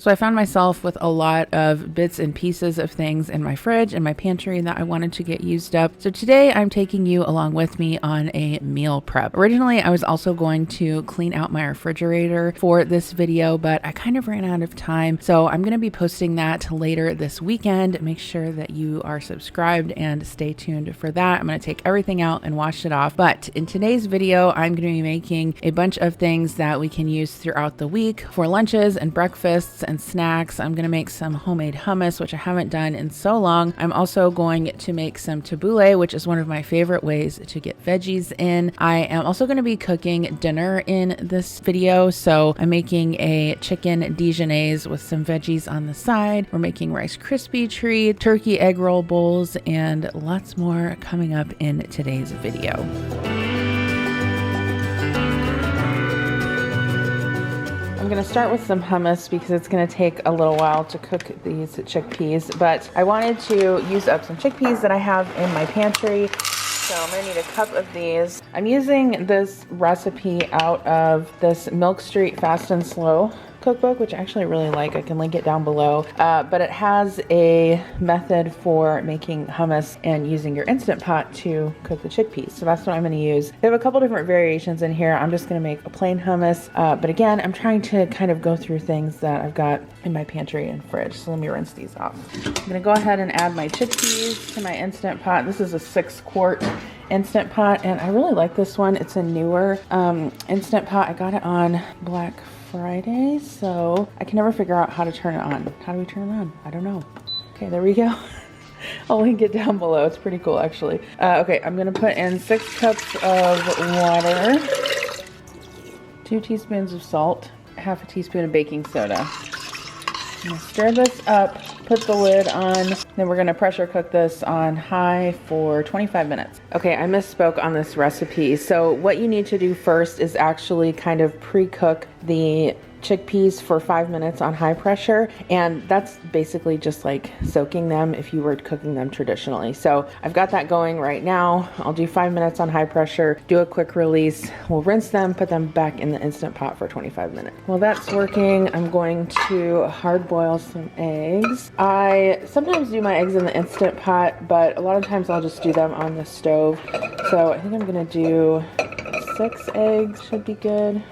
So I found myself with a lot of bits and pieces of things in my fridge and my pantry that I wanted to get used up. So today I'm taking you along with me on a meal prep. Originally, I was also going to clean out my refrigerator for this video, but I kind of ran out of time. So I'm going to be posting that later this weekend. Make sure that you are subscribed and stay tuned for that. I'm going to take everything out and wash it off. But in today's video, I'm going to be making a bunch of things that we can use throughout the week for lunches and breakfasts and snacks. I'm going to make some homemade hummus, which I haven't done in so long. I'm also going to make some tabouleh, which is one of my favorite ways to get veggies in. I am also going to be cooking dinner in this video. So I'm making a chicken Dijoinnaise with some veggies on the side. We're making Rice Krispy treat, turkey egg roll bowls, and lots more coming up in today's video. I'm going to start with some hummus because it's going to take a little while to cook these chickpeas, but I wanted to use up some chickpeas that I have in my pantry. So I'm going to need a cup of these. I'm using this recipe out of this Milk Street Fast and Slow cookbook, which I actually really like. I can link it down below, but it has a method for making hummus and using your Instant Pot to cook the chickpeas. So that's what I'm going to use. They have a couple different variations in here. I'm just going to make a plain hummus, but again, I'm trying to kind of go through things that I've got in my pantry and fridge. So let me rinse these off. I'm going to go ahead and add my chickpeas to my Instant Pot. This is a 6-quart Instant Pot, and I really like this one. It's a newer Instant Pot. I got it on Black Friday, so I can never figure out how to turn it on. How do we turn it on? I don't know. Okay, there we go. I'll link it down below. It's pretty cool, actually. Okay, I'm gonna put in 6 cups of water, 2 teaspoons of salt, half a teaspoon of baking soda. I'm gonna stir this up, put the lid on, then we're gonna pressure cook this on high for 25 minutes. Okay, I misspoke on this recipe. So what you need to do first is actually kind of pre-cook the chickpeas for 5 minutes on high pressure, and that's basically just like soaking them if you were cooking them traditionally. So I've got that going right now. I'll do 5 minutes on high pressure, do a quick release, we'll rinse them, put them back in the Instant Pot for 25 minutes. While that's working, I'm going to hard boil some eggs. I sometimes do my eggs in the Instant Pot, but a lot of times I'll just do them on the stove. So I think I'm gonna do 6 eggs, should be good.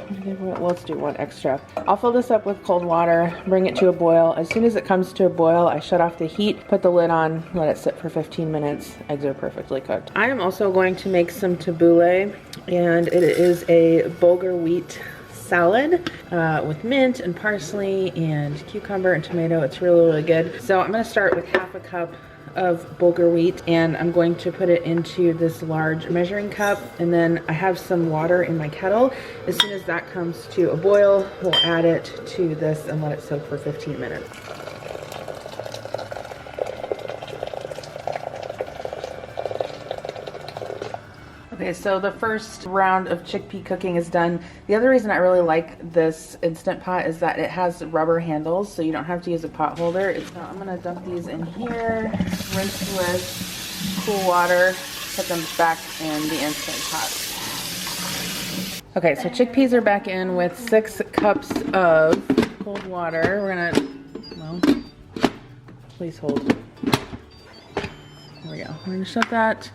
Let's do 1 extra. I'll fill this up with cold water, bring it to a boil. As soon as it comes to a boil, I shut off the heat, put the lid on, let it sit for 15 minutes. Eggs are perfectly cooked. I am also going to make some tabouleh, and it is a bulgur wheat salad with mint and parsley and cucumber and tomato. It's really, really good. So I'm going to start with half a cup of bulgur wheat, and I'm going to put it into this large measuring cup, and then I have some water in my kettle. As soon as that comes to a boil, we'll add it to this and let it soak for 15 minutes. Okay, so the first round of chickpea cooking is done. The other reason I really like this Instant Pot is that it has rubber handles, so you don't have to use a pot holder. So I'm gonna dump these in here, rinse with cool water, put them back in the Instant Pot. Okay, so chickpeas are back in with 6 cups of cold water. We're gonna, well, please hold. There we go. We're gonna shut that.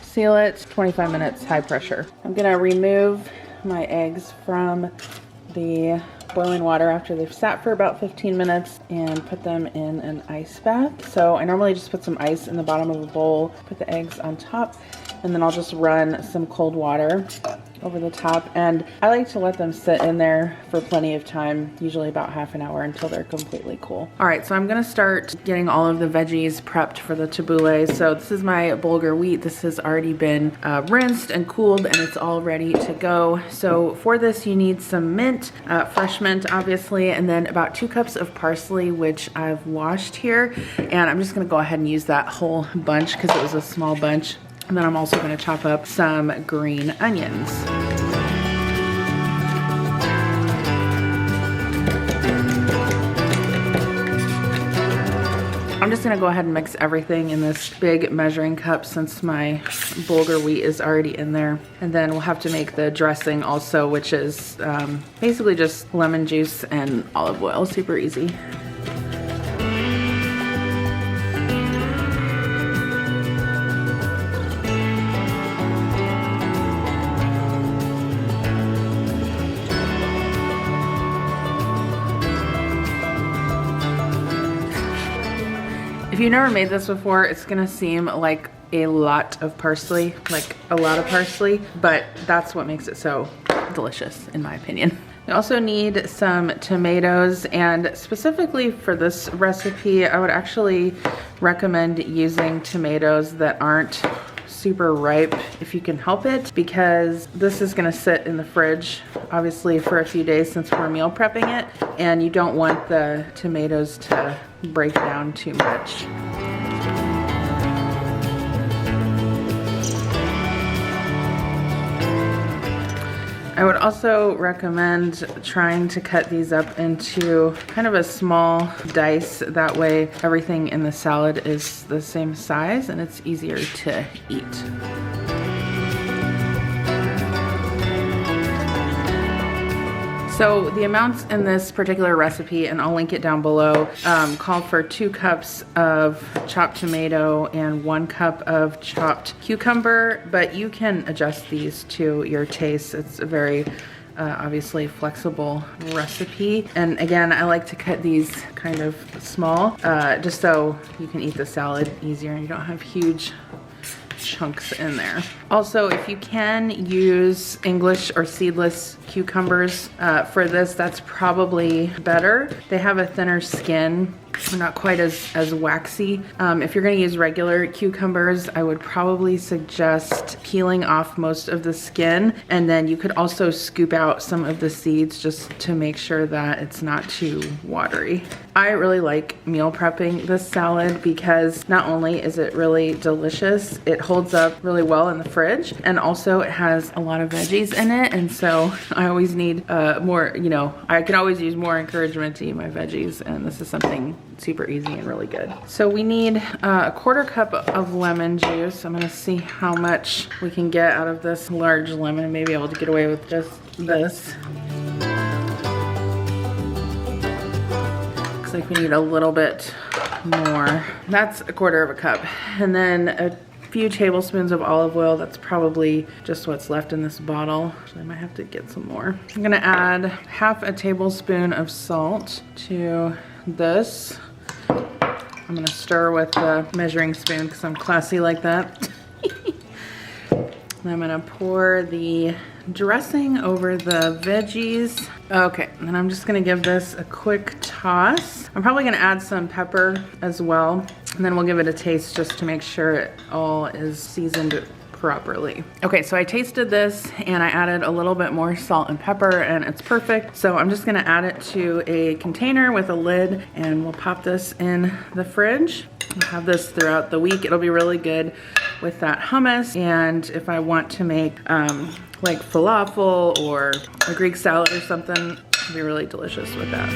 Seal it, 25 minutes, high pressure. I'm gonna remove my eggs from the boiling water after they've sat for about 15 minutes and put them in an ice bath. So I normally just put some ice in the bottom of a bowl, put the eggs on top, and then I'll just run some cold water over the top, and I like to let them sit in there for plenty of time, usually about half an hour, until they're completely cool. All right, so I'm gonna start getting all of the veggies prepped for the tabouleh. So this is my bulgur wheat. This has already been rinsed and cooled, and it's all ready to go. So for this, you need some mint, fresh mint, obviously, and then about 2 cups of parsley, which I've washed here. And I'm just gonna go ahead and use that whole bunch because it was a small bunch. And then I'm also going to chop up some green onions. I'm just gonna go ahead and mix everything in this big measuring cup since my bulgur wheat is already in there. And then we'll have to make the dressing also, which is basically just lemon juice and olive oil, super easy. If you've never made this before, it's gonna seem like a lot of parsley, but that's what makes it so delicious, in my opinion. You also need some tomatoes, and specifically for this recipe, I would actually recommend using tomatoes that aren't super ripe if you can help it, because this is gonna sit in the fridge obviously for a few days since we're meal prepping it, and you don't want the tomatoes to break down too much. I would also recommend trying to cut these up into kind of a small dice. That way everything in the salad is the same size and it's easier to eat. So the amounts in this particular recipe, and I'll link it down below, call for 2 cups of chopped tomato and 1 cup of chopped cucumber, but you can adjust these to your taste. It's a very obviously flexible recipe. And again, I like to cut these kind of small, just so you can eat the salad easier and you don't have huge chunks in there. Also, if you can use English or seedless cucumbers for this, that's probably better. They have a thinner skin. They're not quite as waxy. If you're gonna use regular cucumbers, I would probably suggest peeling off most of the skin, and then you could also scoop out some of the seeds just to make sure that it's not too watery. I really like meal prepping this salad because not only is it really delicious, it holds up really well in the fridge, and also it has a lot of veggies in it, and so I always need more, you know, I can always use more encouragement to eat my veggies, and this is something super easy and really good. So we need a 1/4 cup of lemon juice. I'm gonna see how much we can get out of this large lemon. Maybe able to get away with just this. Looks like we need a little bit more. That's 1/4 cup. And then a few tablespoons of olive oil. That's probably just what's left in this bottle. Actually, I might have to get some more. I'm gonna add 1/2 tablespoon of salt to this. I'm gonna stir with the measuring spoon because I'm classy like that. And I'm gonna pour the dressing over the veggies. Okay, and then I'm just gonna give this a quick toss. I'm probably gonna add some pepper as well, and then we'll give it a taste just to make sure it all is seasoned properly. Okay, so I tasted this and I added a little bit more salt and pepper and it's perfect. So I'm just gonna add it to a container with a lid and we'll pop this in the fridge. We'll have this throughout the week. It'll be really good with that hummus, and if I want to make like falafel or a Greek salad or something, it'll be really delicious with that.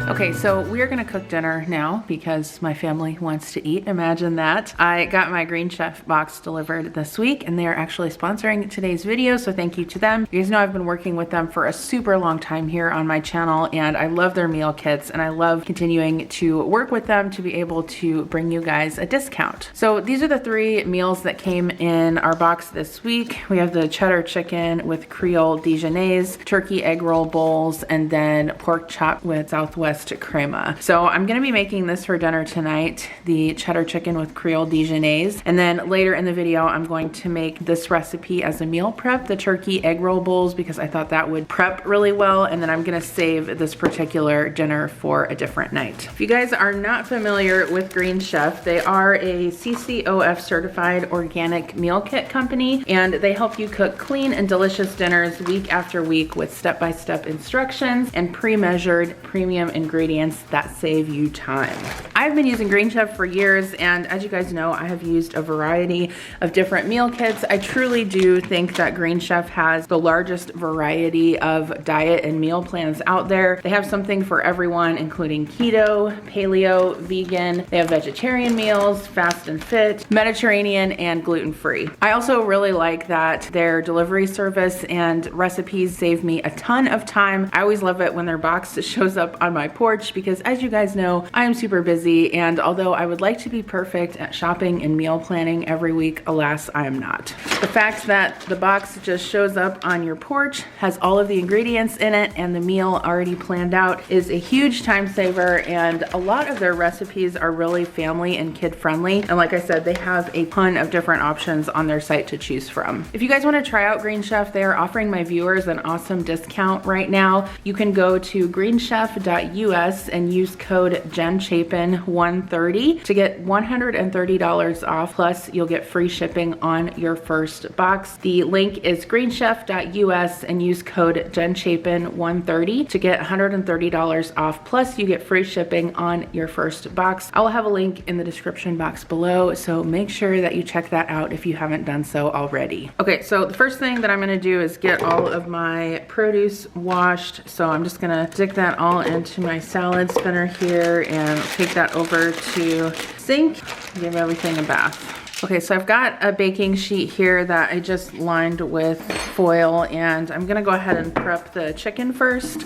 Okay, so we're gonna cook dinner now because my family wants to eat. Imagine that. I got my Green Chef box delivered this week and they're actually sponsoring today's video, so thank you to them. You guys know I've been working with them for a super long time here on my channel, and I love their meal kits and I love continuing to work with them to be able to bring you guys a discount. So these are the 3 meals that came in our box this week. We have the cheddar chicken with Creole Dijoinnaise, turkey egg roll bowls, and then pork chop with Southwest crema. So I'm gonna be making this for dinner tonight, the cheddar chicken with Creole Dijoinnaise, and then later in the video I'm going to make this recipe as a meal prep, the turkey egg roll bowls, because I thought that would prep really well, and then I'm gonna save this particular dinner for a different night. If you guys are not familiar with Green Chef, they are a CCOF certified organic meal kit company, and they help you cook clean and delicious dinners week after week with step-by-step instructions and pre-measured premium ingredients that save you time. I I've been using Green Chef for years, and as you guys know, I have used a variety of different meal kits. I truly do think that Green Chef has the largest variety of diet and meal plans out there. They have something for everyone, including keto, paleo, vegan. They have vegetarian meals, fast and fit, Mediterranean, and gluten-free. I also really like that their delivery service and recipes save me a ton of time. I always love it when their box shows up on my porch because, as you guys know, I am super busy, and although I would like to be perfect at shopping and meal planning every week, alas, I am not. The fact that the box just shows up on your porch, has all of the ingredients in it, and the meal already planned out is a huge time saver, and a lot of their recipes are really family and kid friendly. And like I said, they have a ton of different options on their site to choose from. If you guys want to try out Green Chef, they are offering my viewers an awesome discount right now. You can go to greenchef.us and use code JenChapin130 to get $130 off, plus you'll get free shipping on your first box. The link is greenchef.us and use code JenChapin130 to get $130 off, plus you get free shipping on your first box. I'll have a link in the description box below, so make sure that you check that out if you haven't done so already. Okay, so the first thing that I'm gonna do is get all of my produce washed. So I'm just gonna stick that all into my salad spinner here and take that over to sink, give everything a bath. Okay, so I've got a baking sheet here that I just lined with foil, and I'm gonna go ahead and prep the chicken first.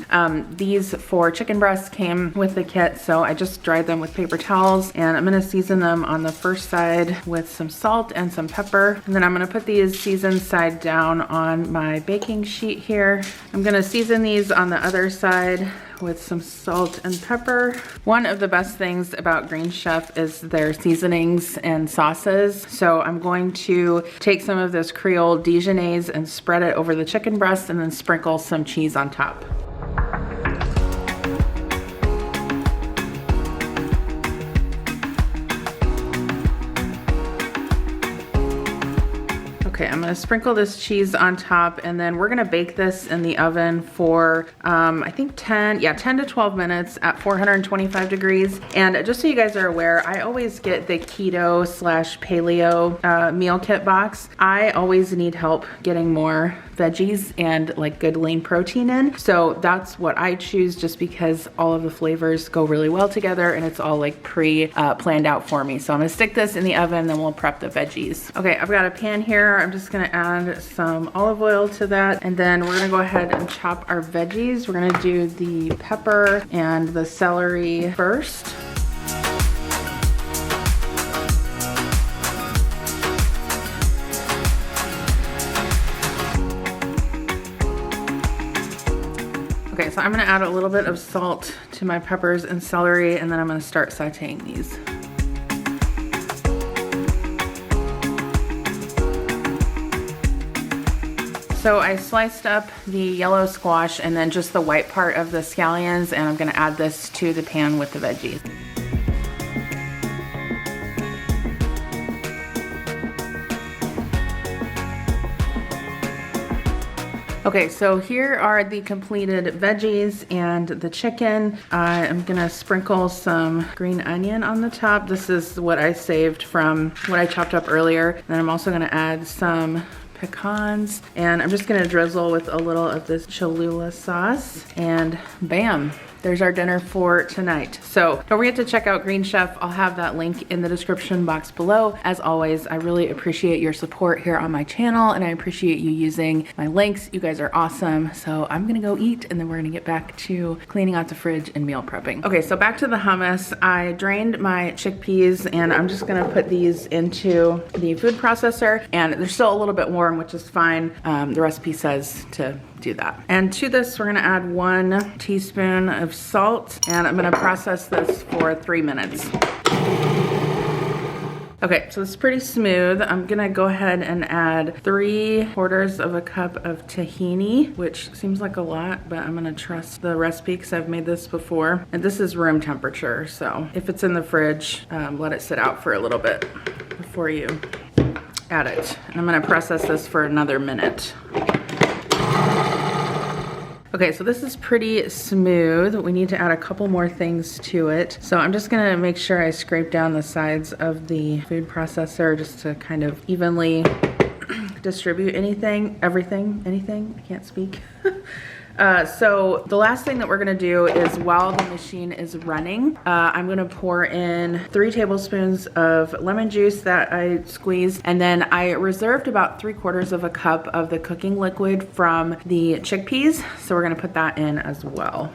These 4 chicken breasts came with the kit, so I just dried them with paper towels, and I'm gonna season them on the first side with some salt and some pepper, and then I'm gonna put these seasoned side down on my baking sheet here. I'm gonna season these on the other side with some salt and pepper. One of the best things about Green Chef is their seasonings and sauces. So I'm going to take some of this Creole Dijoinnaise and spread it over the chicken breast and then sprinkle some cheese on top. Okay, I'm gonna sprinkle this cheese on top, and then we're gonna bake this in the oven for, I think 10 to 12 minutes at 425 degrees. And just so you guys are aware, I always get the keto / paleo meal kit box. I always need help getting more veggies and like good lean protein in. So that's what I choose, just because all of the flavors go really well together and it's all like planned out for me. So I'm gonna stick this in the oven, then we'll prep the veggies. Okay, I've got a pan here. I'm just gonna add some olive oil to that, and then we're gonna go ahead and chop our veggies. We're gonna do the pepper and the celery first. Okay, so I'm gonna add a little bit of salt to my peppers and celery, and then I'm gonna start sauteing these. So I sliced up the yellow squash and then just the white part of the scallions, and I'm gonna add this to the pan with the veggies. Okay, so here are the completed veggies and the chicken. I'm gonna sprinkle some green onion on the top. This is what I saved from what I chopped up earlier. Then I'm also gonna add some pecans, and I'm just gonna drizzle with a little of this Cholula sauce, and bam, there's our dinner for tonight. So don't forget to check out Green Chef. I'll have that link in the description box below. As always, I really appreciate your support here on my channel, and I appreciate you using my links. You guys are awesome. So I'm gonna go eat, and then we're gonna get back to cleaning out the fridge and meal prepping. Okay, so back to the hummus. I drained my chickpeas, and I'm just gonna put these into the food processor, and they're still a little bit warm, which is fine. The recipe says to do that. And to this, we're gonna add 1 teaspoon of salt, and I'm gonna process this for 3 minutes. Okay, so it's pretty smooth. I'm gonna go ahead and add 3/4 of a cup of tahini, which seems like a lot, but I'm gonna trust the recipe because I've made this before. And this is room temperature, so if it's in the fridge, let it sit out for a little bit before you add it. And I'm gonna process this for another minute. Okay, so this is pretty smooth. We need to add a couple more things to it. So I'm just gonna make sure I scrape down the sides of the food processor just to kind of evenly distribute anything, I can't speak. So the last thing that we're gonna do is while the machine is running, I'm gonna pour in 3 tablespoons of lemon juice that I squeezed, and then I reserved about 3/4 of a cup of the cooking liquid from the chickpeas. So we're gonna put that in as well.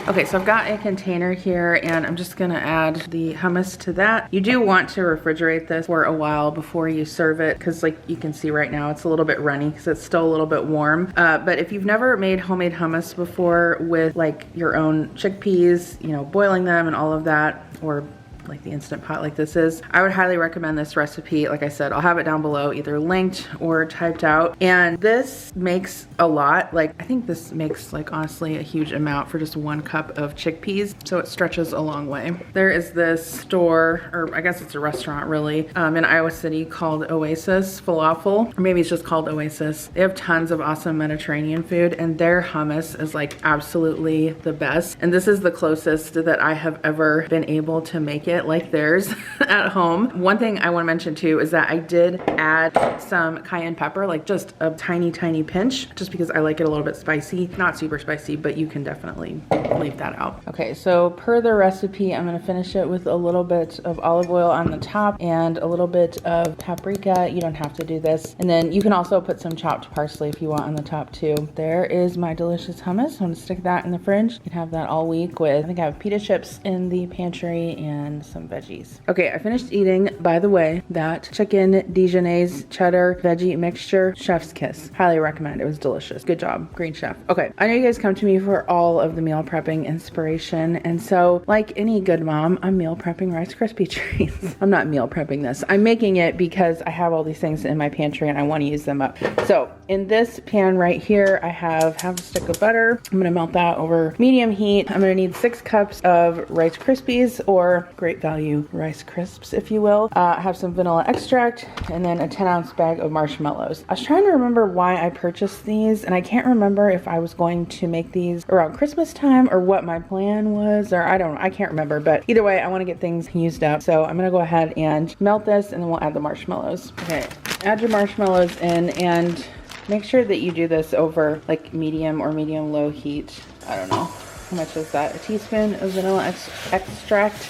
Okay, so I've got a container here and I'm just gonna add the hummus to that. You do want to refrigerate this for a while before you serve it because like you can see right now it's a little bit runny because it's still a little bit warm. But if you've never made homemade hummus before with like your own chickpeas, you know, boiling them and all of that, or like the Instant Pot like this is, I would highly recommend this recipe. Like I said, I'll have it down below, either linked or typed out. And this makes a lot. Like I think this makes like honestly a huge amount for just 1 cup of chickpeas. So it stretches a long way. There is this store, or I guess it's a restaurant really, in Iowa City called Oasis Falafel, or maybe it's just called Oasis. They have tons of awesome Mediterranean food and their hummus is like absolutely the best. And this is the closest that I have ever been able to make it like theirs at home. One thing I want to mention too is that I did add some cayenne pepper, like just a tiny pinch, just because I like it a little bit spicy. Not super spicy, but you can definitely leave that out. Okay, so per the recipe, I'm gonna finish it with a little bit of olive oil on the top and a little bit of paprika. You don't have to do this. And then you can also put some chopped parsley if you want on the top too. There is my delicious hummus. I'm gonna stick that in the fridge. You can have that all week with, I think I have pita chips in the pantry and some veggies. Okay, I finished eating, by the way, that chicken Dijoinnaise cheddar veggie mixture. Chef's kiss. Highly recommend. It was delicious. Good job, Green Chef. Okay, I know you guys come to me for all of the meal prepping inspiration, and so like any good mom, I'm meal prepping Rice Krispie treats. I'm not meal prepping this. I'm making it because I have all these things in my pantry and I want to use them up. So in this pan right here, I have half a stick of butter. I'm gonna melt that over medium heat. I'm gonna need 6 cups of Rice Krispies, or Great Value Rice Crisps, if you will. I have some vanilla extract and then a 10-ounce bag of marshmallows. I was trying to remember why I purchased these, and I can't remember if I was going to make these around Christmas time or what my plan was, or I don't know. I can't remember, but either way, I want to get things used up. So I'm gonna go ahead and melt this and then we'll add the marshmallows. Okay, add your marshmallows in and make sure that you do this over like medium or medium low heat. I don't know. How much is that? A teaspoon of vanilla extract.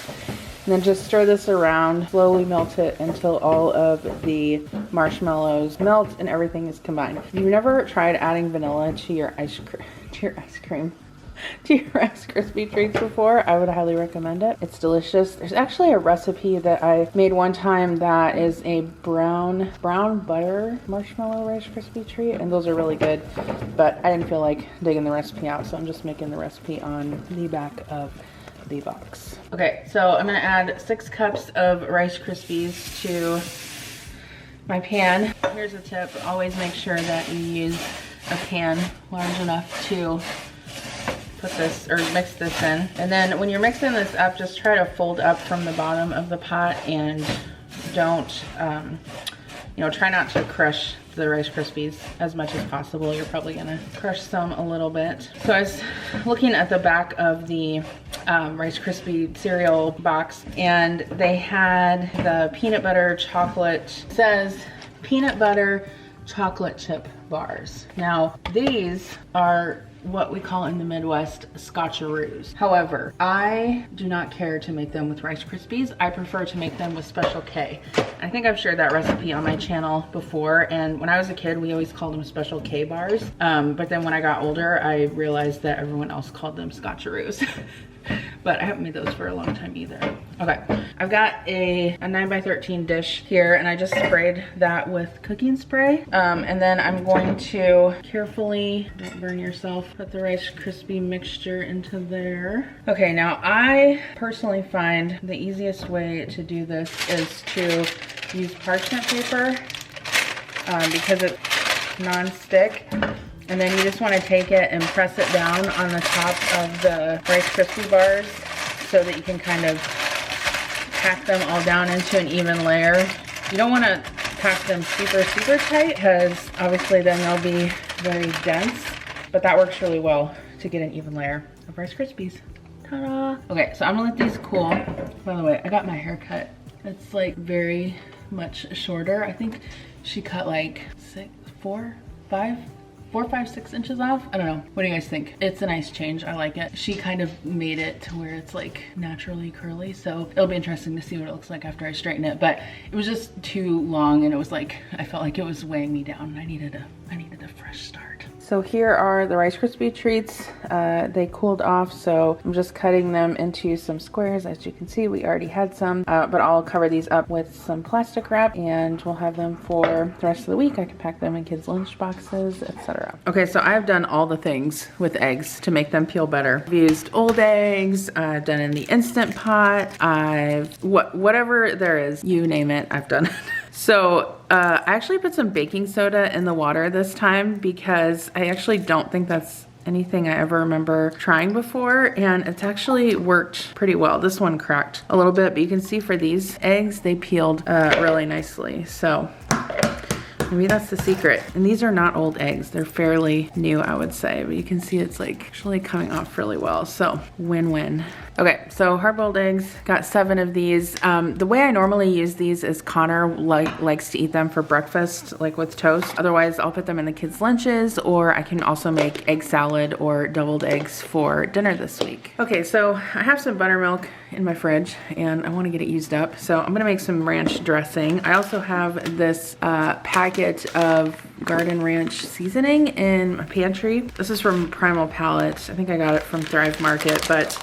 And then just stir this around, slowly melt it until all of the marshmallows melt and everything is combined. If you've never tried adding vanilla to your Rice Krispie treats before, I would highly recommend it. It's delicious. There's actually a recipe that I made one time that is a brown butter marshmallow Rice Krispie treat, and those are really good, but I didn't feel like digging the recipe out, so I'm just making the recipe on the back of the box. Okay, so I'm gonna add 6 cups of Rice Krispies to my pan. Here's a tip, always make sure that you use a pan large enough to put this or mix this in. And then when you're mixing this up, just try to fold up from the bottom of the pot and don't, try not to crush the Rice Krispies as much as possible. You're probably gonna crush some a little bit. So I was looking at the back of the Rice Krispie cereal box, and they had the peanut butter chocolate, it says peanut butter chocolate chip bars. Now these are what we call in the Midwest scotcheroos. However, I do not care to make them with Rice Krispies. I prefer to make them with Special K. I think I've shared that recipe on my channel before, and when I was a kid, we always called them Special K bars. But then when I got older, I realized that everyone else called them scotcheroos. But I haven't made those for a long time either. Okay, I've got a 9x13 dish here, and I just sprayed that with cooking spray. And then I'm going to carefully, don't burn yourself, put the Rice Krispie mixture into there. Okay, now I personally find the easiest way to do this is to use parchment paper because it's non-stick. And then you just want to take it and press it down on the top of the Rice Krispie bars so that you can kind of pack them all down into an even layer. You don't want to pack them super tight because obviously then they'll be very dense, but that works really well to get an even layer of Rice Krispies. Ta-da! Okay, so I'm gonna let these cool. By the way, I got my hair cut. It's like very much shorter. I think she cut like 4, 5, 6 inches off. I don't know. What do you guys think? It's a nice change. I like it. She kind of made it to where it's like naturally curly. So it'll be interesting to see what it looks like after I straighten it. But it was just too long and it was like, I felt like it was weighing me down. I needed a fresh start. So here are the Rice Krispie treats. They cooled off, so I'm just cutting them into some squares. As you can see, we already had some, but I'll cover these up with some plastic wrap and we'll have them for the rest of the week. I can pack them in kids' lunch boxes, etc. Okay, so I've done all the things with eggs to make them peel better. I've used old eggs, I've done in the Instant Pot, whatever there is, you name it, I've done it. So I actually put some baking soda in the water this time because I actually don't think that's anything I ever remember trying before, and it's actually worked pretty well. This one cracked a little bit, but you can see for these eggs, they peeled really nicely. So maybe that's the secret. And these are not old eggs. They're fairly new, I would say, but you can see it's like actually coming off really well. So win-win. Okay, so hard-boiled eggs, got 7 of these. The way I normally use these is Connor likes to eat them for breakfast, like with toast. Otherwise, I'll put them in the kids' lunches, or I can also make egg salad or deviled eggs for dinner this week. Okay, so I have some buttermilk in my fridge and I want to get it used up. So I'm gonna make some ranch dressing. I also have this packet of garden ranch seasoning in my pantry. This is from Primal Palette. I think I got it from Thrive Market, but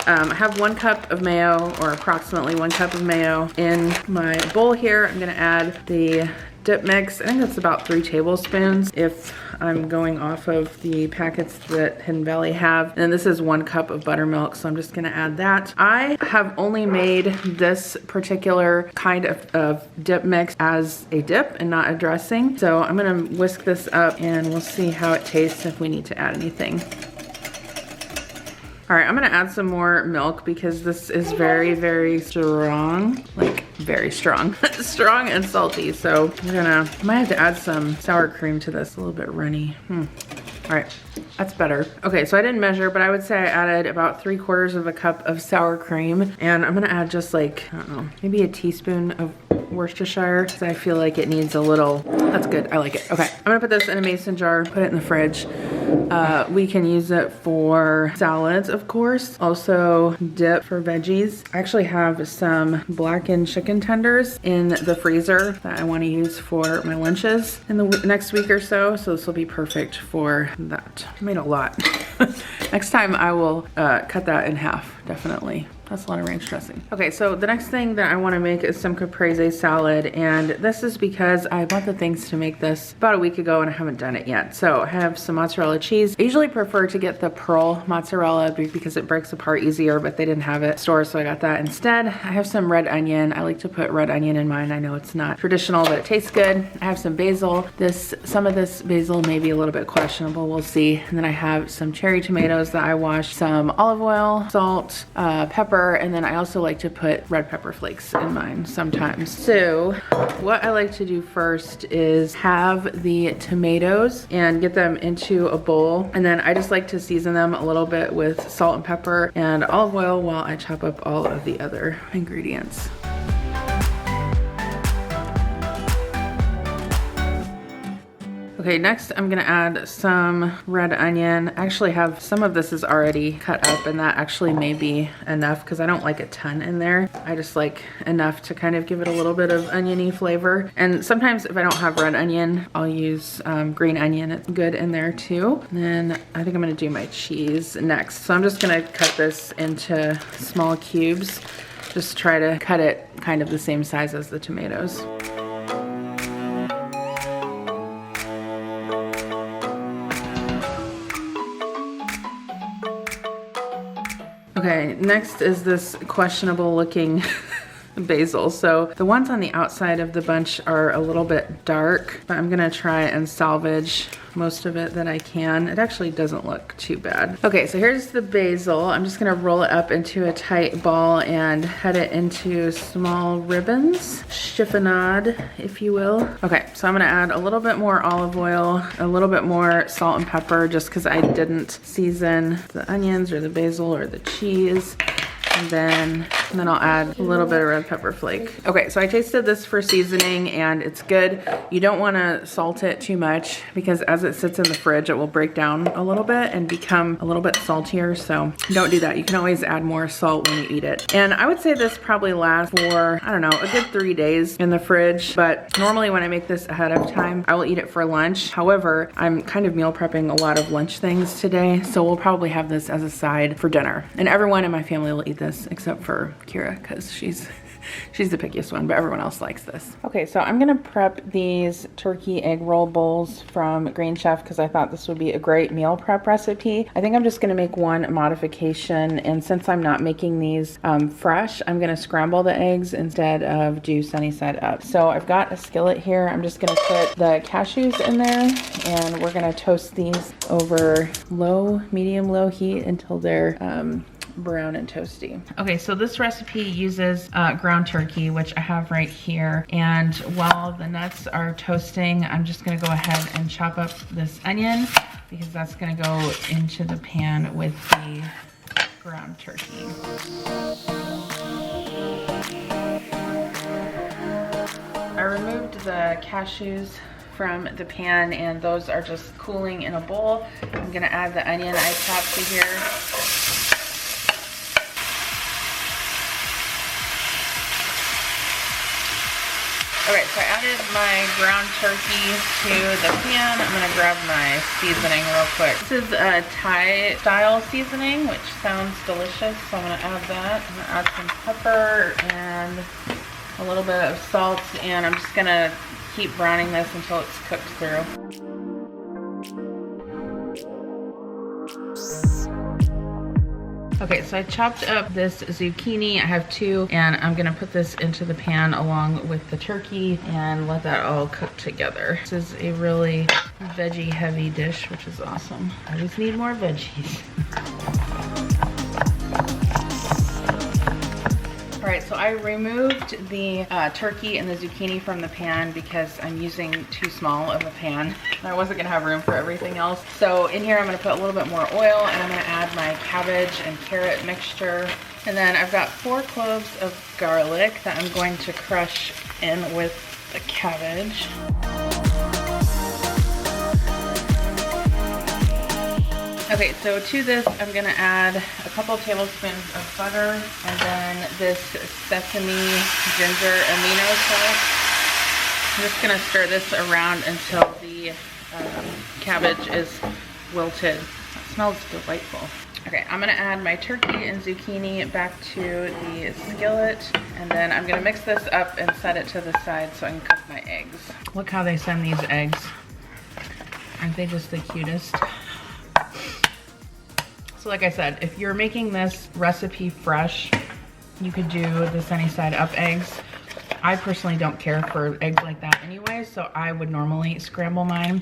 I have 1 cup of mayo, or approximately 1 cup of mayo in my bowl here. I'm gonna add the dip mix. I think that's about 3 tablespoons if I'm going off of the packets that Hidden Valley have. And then this is 1 cup of buttermilk, so I'm just gonna add that. I have only made this particular kind of dip mix as a dip and not a dressing. So I'm gonna whisk this up and we'll see how it tastes if we need to add anything. All right, I'm gonna add some more milk because this is very strong, like very strong, strong and salty. So I might have to add some sour cream to this, a little bit runny. All right, that's better. Okay, so I didn't measure, but I would say I added about 3/4 of a cup of sour cream, and I'm gonna add just like, I don't know, maybe a teaspoon of Worcestershire because I feel like it needs a little, that's good, I like it. Okay, I'm gonna put this in a mason jar, put it in the fridge. We can use it for salads, of course, also dip for veggies. I actually have some blackened chicken tenders in the freezer that I want to use for my lunches in the next week or so, so this will be perfect for that. I made a lot. Next time I will cut that in half, definitely. That's a lot of ranch dressing. Okay, so the next thing that I want to make is some Caprese salad, and this is because I bought the things to make this about a week ago and I haven't done it yet. So I have some mozzarella cheese. I usually prefer to get the pearl mozzarella because it breaks apart easier, but they didn't have it in store, so I got that instead. I have some red onion. I like to put red onion in mine. I know it's not traditional, but it tastes good. I have some basil. Some of this basil may be a little bit questionable, we'll see. And then I have some cherry tomatoes that I washed, some olive oil, salt, pepper, and then I also like to put red pepper flakes in mine sometimes. So what I like to do first is have the tomatoes and get them into a bowl, and then I just like to season them a little bit with salt and pepper and olive oil while I chop up all of the other ingredients. Okay, next I'm gonna add some red onion. I actually have some of this is already cut up, and that actually may be enough because I don't like a ton in there. I just like enough to kind of give it a little bit of oniony flavor. And sometimes if I don't have red onion, I'll use green onion. It's good in there too. And then I think I'm gonna do my cheese next. So I'm just gonna cut this into small cubes. Just try to cut it kind of the same size as the tomatoes. Okay, next is this questionable looking basil. So the ones on the outside of the bunch are a little bit dark, but I'm gonna try and salvage most of it that I can. It actually doesn't look too bad. Okay, so here's the basil. I'm just gonna roll it up into a tight ball and head it into small ribbons, chiffonade, if you will. Okay, so I'm gonna add a little bit more olive oil, a little bit more salt and pepper, just because I didn't season the onions or the basil or the cheese. And then I'll add a little bit of red pepper flake. Okay, so I tasted this for seasoning and it's good. You don't wanna salt it too much because as it sits in the fridge, it will break down a little bit and become a little bit saltier, so don't do that. You can always add more salt when you eat it. And I would say this probably lasts for, I don't know, a good 3 days in the fridge, but normally when I make this ahead of time, I will eat it for lunch. However, I'm kind of meal prepping a lot of lunch things today, so we'll probably have this as a side for dinner. And everyone in my family will eat this except for Kira, because she's the pickiest one, but everyone else likes this. Okay, so I'm gonna prep these turkey egg roll bowls from Green Chef because I thought this would be a great meal prep recipe. I think I'm just gonna make one modification, and since I'm not making these fresh, I'm gonna scramble the eggs instead of do sunny side up. So I've got a skillet here. I'm just gonna put the cashews in there, and we're gonna toast these over medium low heat until they're brown and toasty. Okay, so this recipe uses ground turkey, which I have right here. And while the nuts are toasting, I'm just gonna go ahead and chop up this onion because that's gonna go into the pan with the ground turkey. I removed the cashews from the pan and those are just cooling in a bowl. I'm gonna add the onion I chopped to here. Okay, so I added my ground turkey to the pan. I'm gonna grab my seasoning real quick. This is a Thai style seasoning, which sounds delicious, so I'm gonna add that. I'm gonna add some pepper and a little bit of salt, and I'm just gonna keep browning this until it's cooked through. Okay, so I chopped up this zucchini. I have 2, and I'm gonna put this into the pan along with the turkey and let that all cook together. This is a really veggie heavy dish, which is awesome. I just need more veggies. All right, so I removed the turkey and the zucchini from the pan because I'm using too small of a pan. I wasn't gonna have room for everything else. So in here, I'm gonna put a little bit more oil, and I'm gonna add my cabbage and carrot mixture. And then I've got 4 cloves of garlic that I'm going to crush in with the cabbage. Okay, so to this, I'm gonna add a couple tablespoons of butter and then this sesame ginger amino sauce. I'm just gonna stir this around until the cabbage is wilted. It smells delightful. Okay, I'm gonna add my turkey and zucchini back to the skillet, and then I'm gonna mix this up and set it to the side so I can cook my eggs. Look how they send these eggs. Aren't they just the cutest? So like I said, if you're making this recipe fresh, you could do the sunny side up eggs. I personally don't care for eggs like that anyway, so I would normally scramble mine.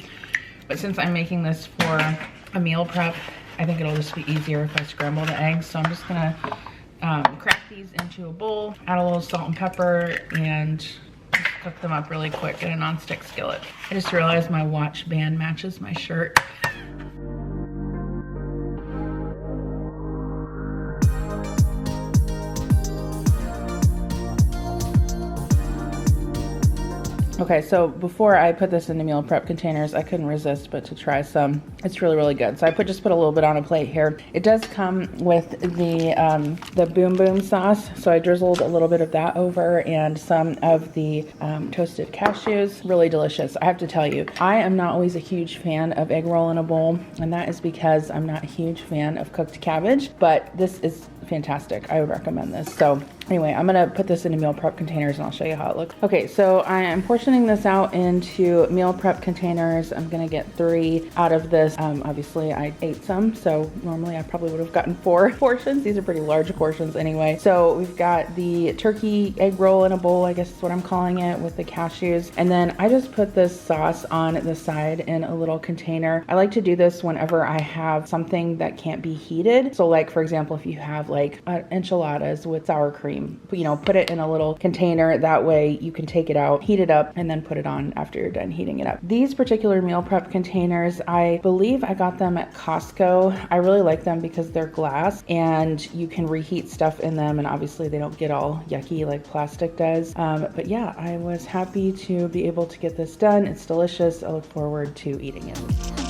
But since I'm making this for a meal prep, I think it'll just be easier if I scramble the eggs. So I'm just gonna crack these into a bowl, add a little salt and pepper, and just cook them up really quick in a nonstick skillet. I just realized my watch band matches my shirt. Okay, so before I put this into meal prep containers, I couldn't resist but to try some. It's really, really good. So I just put a little bit on a plate here. It does come with the boom boom sauce. So I drizzled a little bit of that over and some of the toasted cashews. Really delicious. I have to tell you, I am not always a huge fan of egg roll in a bowl, and that is because I'm not a huge fan of cooked cabbage, but this is fantastic. I would recommend this. So anyway, I'm gonna put this into meal prep containers and I'll show you how it looks. Okay, so I am portioning this out into meal prep containers. I'm gonna get 3 out of this. Obviously I ate some, so normally I probably would have gotten 4 portions. These are pretty large portions anyway. So we've got the turkey egg roll in a bowl, I guess is what I'm calling it, with the cashews. And then I just put this sauce on the side in a little container. I like to do this whenever I have something that can't be heated. So like, for example, if you have like enchiladas with sour cream, you know, put it in a little container. That way you can take it out, heat it up, and then put it on after you're done heating it up. These particular meal prep containers, I believe I got them at Costco. I really like them because they're glass and you can reheat stuff in them, and obviously they don't get all yucky like plastic does. But yeah, I was happy to be able to get this done. It's delicious. I look forward to eating it.